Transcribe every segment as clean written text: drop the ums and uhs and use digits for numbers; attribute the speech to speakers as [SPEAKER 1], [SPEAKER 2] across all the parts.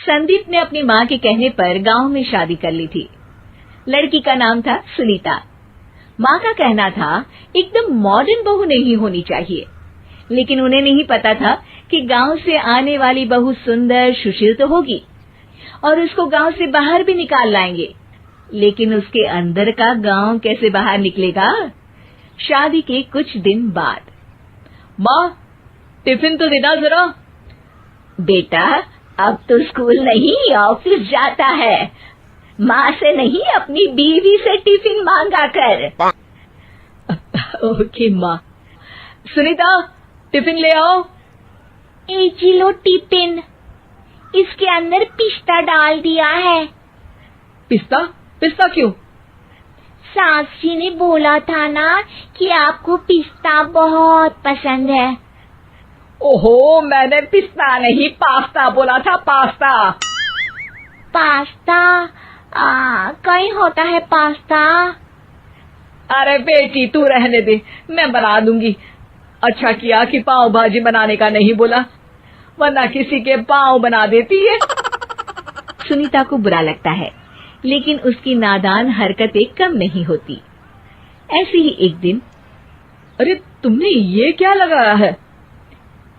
[SPEAKER 1] संदीप ने अपनी माँ के कहने पर गांव में शादी कर ली थी। लड़की का नाम था सुनीता। माँ का कहना था एकदम मॉडर्न बहू नहीं होनी चाहिए, लेकिन उन्हें नहीं पता था कि गांव से आने वाली बहू सुंदर सुशील तो होगी और उसको गांव से बाहर भी निकाल लाएंगे, लेकिन उसके अंदर का गांव कैसे बाहर निकलेगा। शादी के कुछ दिन बाद,
[SPEAKER 2] माँ टिफिन तो देना जरा।
[SPEAKER 1] बेटा अब तो स्कूल नहीं ऑफिस जाता है, माँ से नहीं अपनी बीवी से टिफिन मांगा कर।
[SPEAKER 2] ओके माँ। सुनीता टिफिन ले आओ।
[SPEAKER 3] एक लो टिफिन, इसके अंदर पिस्ता डाल दिया है।
[SPEAKER 2] पिस्ता? पिस्ता क्यों?
[SPEAKER 3] सास जी ने बोला था ना कि आपको पिस्ता बहुत पसंद है।
[SPEAKER 2] ओहो, मैंने पिस्ता नहीं पास्ता बोला था, पास्ता।
[SPEAKER 3] पास्ता? कहीं होता है पास्ता?
[SPEAKER 2] अरे बेटी तू रहने दे, मैं बना दूंगी। अच्छा किया कि पाव भाजी बनाने का नहीं बोला, वरना किसी के पाव बना देती है।
[SPEAKER 1] सुनीता को बुरा लगता है, लेकिन उसकी नादान हरकतें कम नहीं होती। ऐसे ही एक दिन,
[SPEAKER 2] अरे तुमने ये क्या लगाया है?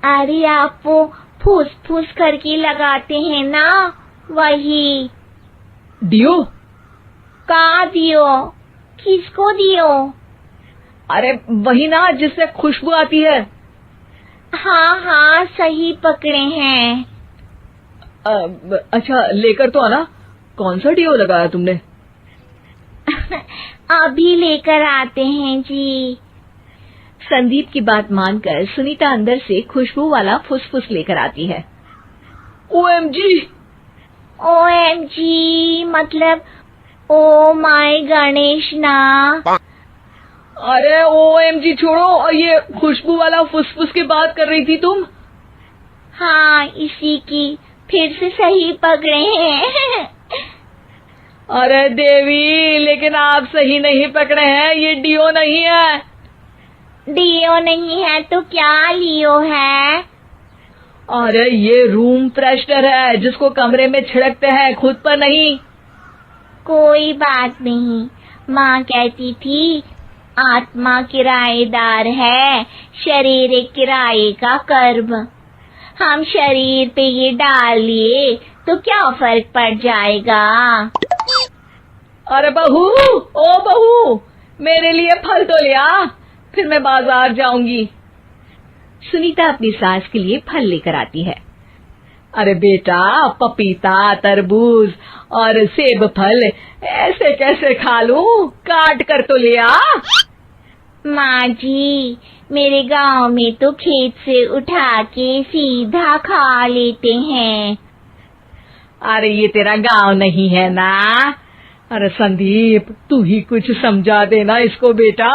[SPEAKER 3] अरे आप वो फूस फूस करके लगाते हैं ना, वही।
[SPEAKER 2] डियो?
[SPEAKER 3] का दियो? किसको दियो?
[SPEAKER 2] अरे वही ना जिससे खुशबू आती है।
[SPEAKER 3] हाँ सही पकड़े हैं।
[SPEAKER 2] अच्छा लेकर तो आना। कौन सा डियो लगाया तुमने?
[SPEAKER 3] अभी लेकर आते हैं जी।
[SPEAKER 1] संदीप की बात मानकर सुनीता अंदर से खुशबू वाला फुसफुस लेकर आती है।
[SPEAKER 2] ओएमजी!
[SPEAKER 3] ओएमजी मतलब ओ माय गणेश ना।
[SPEAKER 2] अरे ओएमजी छोड़ो, और ये खुशबू वाला फुसफुस की बात कर रही थी तुम?
[SPEAKER 3] हाँ इसी की, फिर से सही पकड़े हैं।
[SPEAKER 2] अरे देवी, लेकिन आप सही नहीं पकड़े हैं, ये डियो नहीं है।
[SPEAKER 3] डियो नहीं है तो क्या लियो है?
[SPEAKER 2] अरे ये रूम फ्रेशनर है, जिसको कमरे में छिड़कते हैं, खुद पर नहीं।
[SPEAKER 3] कोई बात नहीं, माँ कहती थी आत्मा किराएदार है, शरीर एक किराए का कर्म। हम शरीर पे ये डाल लिए तो क्या फर्क पड़ जाएगा।
[SPEAKER 2] अरे बहू, ओ बहू, मेरे लिए फल तो ले आ, फिर मैं बाजार जाऊंगी।
[SPEAKER 1] सुनीता अपनी सास के लिए फल लेकर आती है।
[SPEAKER 2] अरे बेटा, पपीता, तरबूज और सेब फल ऐसे कैसे खा लूं? काट कर तो ले आ।
[SPEAKER 3] माँ जी, मेरे गांव में तो खेत से उठा के सीधा खा लेते हैं।
[SPEAKER 2] अरे ये तेरा गांव नहीं है ना। अरे संदीप, तू ही कुछ समझा देना इसको बेटा।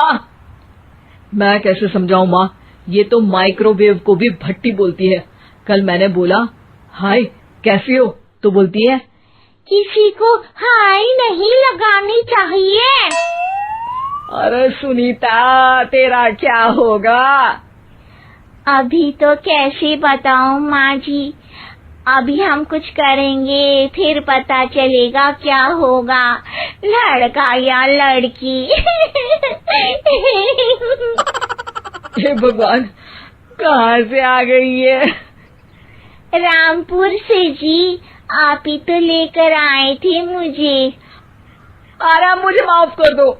[SPEAKER 2] मैं कैसे समझाऊं माँ, ये तो माइक्रोवेव को भी भट्टी बोलती है। कल मैंने बोला हाय कैसी हो, तो बोलती है
[SPEAKER 3] किसी को हाय नहीं लगानी चाहिए।
[SPEAKER 2] अरे सुनीता, तेरा क्या होगा?
[SPEAKER 3] अभी तो कैसे बताऊं माँ जी, अभी हम कुछ करेंगे फिर पता चलेगा क्या होगा, लड़का या लड़की।
[SPEAKER 2] हे भगवान, कहाँ से आ गई है?
[SPEAKER 3] रामपुर से जी, आप ही तो लेकर आए थे मुझे।
[SPEAKER 2] अरे मुझे माफ कर दो।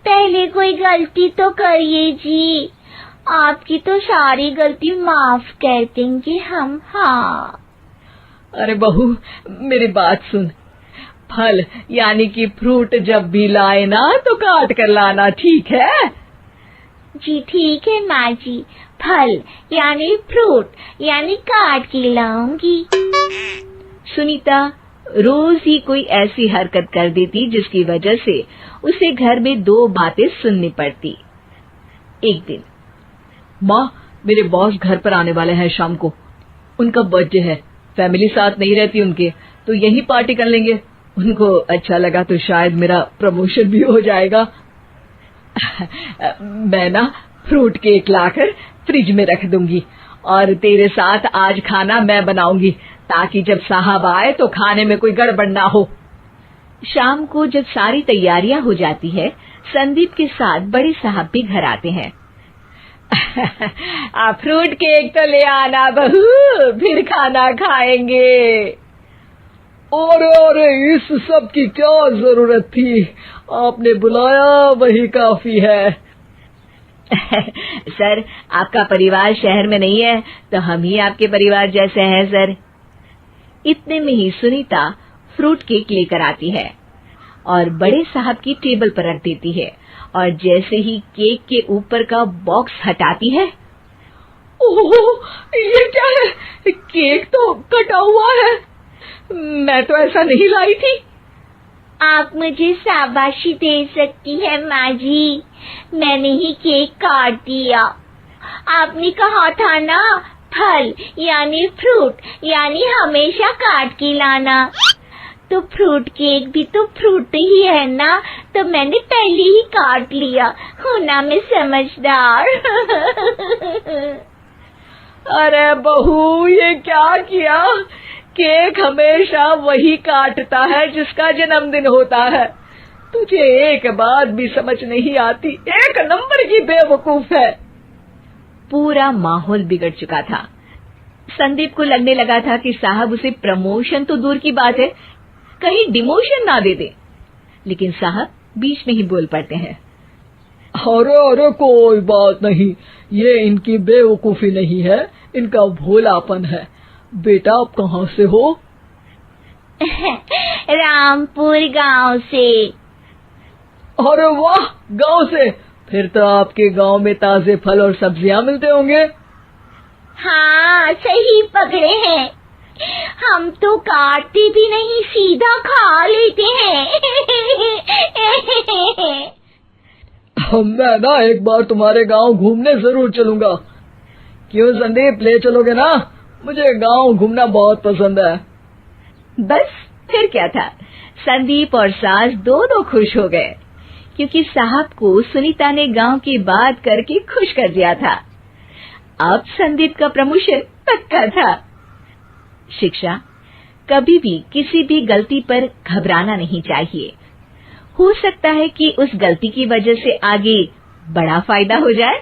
[SPEAKER 3] पहले कोई गलती तो करिए जी, आपकी तो सारी गलती माफ कर देंगे हम। हाँ
[SPEAKER 2] अरे बहू, मेरी बात सुन। फल यानी कि फ्रूट जब भी लाए ना तो काट कर लाना, ठीक है?
[SPEAKER 3] जी ठीक है माँ जी, फल यानी फ्रूट यानी काट के लाऊंगी।
[SPEAKER 1] सुनीता रोज ही कोई ऐसी हरकत कर देती जिसकी वजह से उसे घर में दो बातें सुननी पड़ती। एक दिन,
[SPEAKER 2] माँ मेरे बॉस घर पर आने वाले हैं शाम को, उनका बर्थडे है, फैमिली साथ नहीं रहती उनके, तो यही पार्टी कर लेंगे। उनको अच्छा लगा तो शायद मेरा प्रमोशन भी हो जाएगा। मैं ना फ्रूट केक लाकर फ्रिज में रख दूंगी और तेरे साथ आज खाना मैं बनाऊंगी, ताकि जब साहब आए तो खाने में कोई गड़बड़ ना हो।
[SPEAKER 1] शाम को जब सारी तैयारियां हो जाती है, संदीप के साथ बड़े साहब भी घर आते हैं।
[SPEAKER 2] फ्रूट केक तो ले आना बहू, फिर खाना खाएंगे।
[SPEAKER 4] अरे इस सब की क्या जरूरत थी, आपने बुलाया वही काफी है।
[SPEAKER 1] सर, आपका परिवार शहर में नहीं है तो हम ही आपके परिवार जैसे हैं सर। इतने में ही सुनीता फ्रूट केक लेकर आती है और बड़े साहब की टेबल पर रख देती है, और जैसे ही केक के ऊपर का बॉक्स हटाती है,
[SPEAKER 2] ओह, ये क्या है? केक तो कटा हुआ है। मैं तो ऐसा नहीं लाई थी।
[SPEAKER 3] आप मुझे शाबाशी दे सकती है माँ जी, मैंने ही केक काट दिया। आपने कहा था ना, फल यानी फ्रूट यानी हमेशा काट के लाना, तो फ्रूट केक भी तो फ्रूट ही है ना, तो मैंने पहले ही काट लिया। हूँ ना मैं समझदार।
[SPEAKER 2] अरे बहू, ये क्या किया? केक हमेशा वही काटता है जिसका जन्मदिन होता है। तुझे एक बात भी समझ नहीं आती, एक नंबर की बेवकूफ है।
[SPEAKER 1] पूरा माहौल बिगड़ चुका था। संदीप को लगने लगा था कि साहब उसे प्रमोशन तो दूर की बात है, कहीं डिमोशन ना दे दे, लेकिन साहब बीच में ही बोल पड़ते हैं।
[SPEAKER 4] अरे कोई बात नहीं, ये इनकी बेवकूफी नहीं है, इनका भोलापन है। बेटा आप कहाँ से हो?
[SPEAKER 3] रामपुर गांव से।
[SPEAKER 4] अरे वाह, गांव से? फिर तो आपके गांव में ताजे फल और सब्जियां मिलते होंगे।
[SPEAKER 3] हाँ, सही पकड़े हैं। हम तो काटते भी नहीं, सीधा खा लेते हैं।
[SPEAKER 4] मैं ना एक बार तुम्हारे गांव घूमने जरूर चलूंगा। क्यों संदीप, ले चलोगे ना? मुझे गांव घूमना बहुत पसंद है।
[SPEAKER 1] बस फिर क्या था, संदीप और सास दोनों खुश हो गए, क्योंकि साहब को सुनीता ने गांव की बात करके खुश कर दिया था। अब संदीप का प्रमोशन पक्का था। शिक्षा, कभी भी किसी भी गलती पर घबराना नहीं चाहिए। हो सकता है कि उस गलती की वजह से आगे बड़ा फायदा हो जाए।